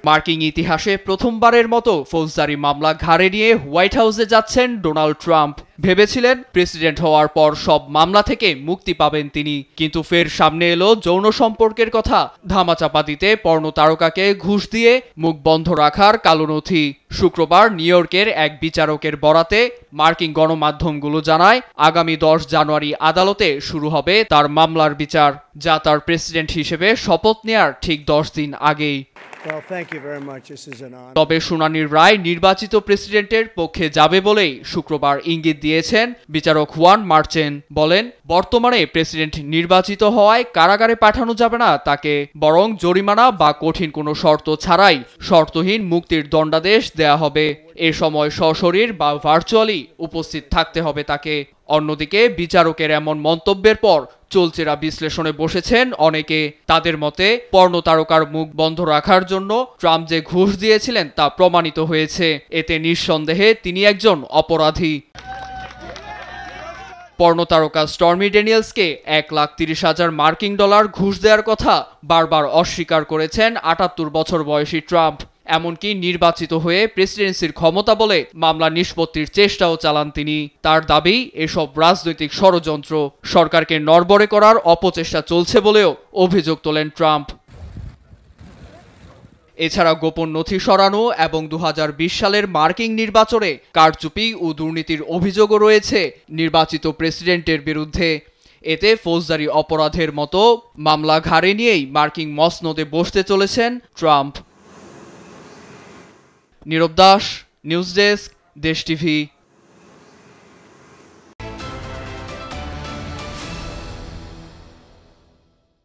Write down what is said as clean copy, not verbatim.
মার্কিন ইতিহাসে প্রথমবারের মতো ফৌজদারি মামলা ঘাড়ে নিয়ে হোয়াইট হাউসে যাচ্ছেন ডোনাল্ড ট্রাম্প। ভেবেছিলেন প্রেসিডেন্ট হওয়ার পর সব মামলা থেকে মুক্তি পাবেন তিনি, কিন্তু ফের সামনে এলো যৌন সম্পর্কের কথা। ধামাচাপা দিতে পর্ণ তারকাকে ঘুষ দিয়ে মুখ বন্ধ রাখার কালো নথি। শুক্রবার নিউ ইয়র্কের এক বিচারকের বরাতে মার্কিন গণমাধ্যমগুলো জানায়, আগামী 10 জানুয়ারি আদালতে শুরু হবে তার মামলার বিচার, যা তার প্রেসিডেন্ট হিসেবে শপথ নেয়ার ঠিক 10 দিন আগেই। তবে শুনানির রায় নির্বাচিত প্রেসিডেন্টের পক্ষে যাবে বলেই শুক্রবার ইঙ্গিত দিয়েছেন বিচারক হুয়ান মার্চেন। বলেন, বর্তমানে প্রেসিডেন্ট নির্বাচিত হওয়ায় কারাগারে পাঠানো যাবে না তাকে, বরং জরিমানা বা কঠিন কোনো শর্ত ছাড়াই শর্তহীন মুক্তির দণ্ডাদেশ দেয়া হবে। এ সময় সশরীর বা ভার্চুয়ালি উপস্থিত থাকতে হবে তাকে। অন্যদিকে বিচারকের এমন মন্তব্যের পর চলচেরা বিশ্লেষণে বসেছেন অনেকে। তাদের মতে, পর্ণ তারকার মুখ বন্ধ রাখার জন্য ট্রাম্প যে ঘুষ দিয়েছিলেন তা প্রমাণিত হয়েছে। এতে নিঃসন্দেহে তিনি একজন অপরাধী। পর্ণ তারকা স্টর্মি ড্যানিয়েলসকে $1,30,000 মার্কিন ঘুষ দেওয়ার কথা বারবার অস্বীকার করেছেন 78 বছর বয়সী ট্রাম্প। এমনকি নির্বাচিত হয়ে প্রেসিডেন্সির ক্ষমতা বলে মামলা নিষ্পত্তির চেষ্টাও চালান তিনি। তার দাবি, এসব রাজনৈতিক ষড়যন্ত্র, সরকারকে নড়বড়ে করার অপচেষ্টা চলছে বলেও অভিযোগ তোলেন ট্রাম্প। এছাড়া গোপন নথি সরানো এবং 2020 সালের মার্কিন নির্বাচনে কারচুপি ও দুর্নীতির অভিযোগও রয়েছে নির্বাচিত প্রেসিডেন্টের বিরুদ্ধে। এতে ফৌজদারি অপরাধের মতো মামলা ঘাড়ে নিয়েই মার্কিন মসনদে বসতে চলেছেন ট্রাম্প। নীরব দাস, নিউজ ডেস্ক, দেশ টিভি।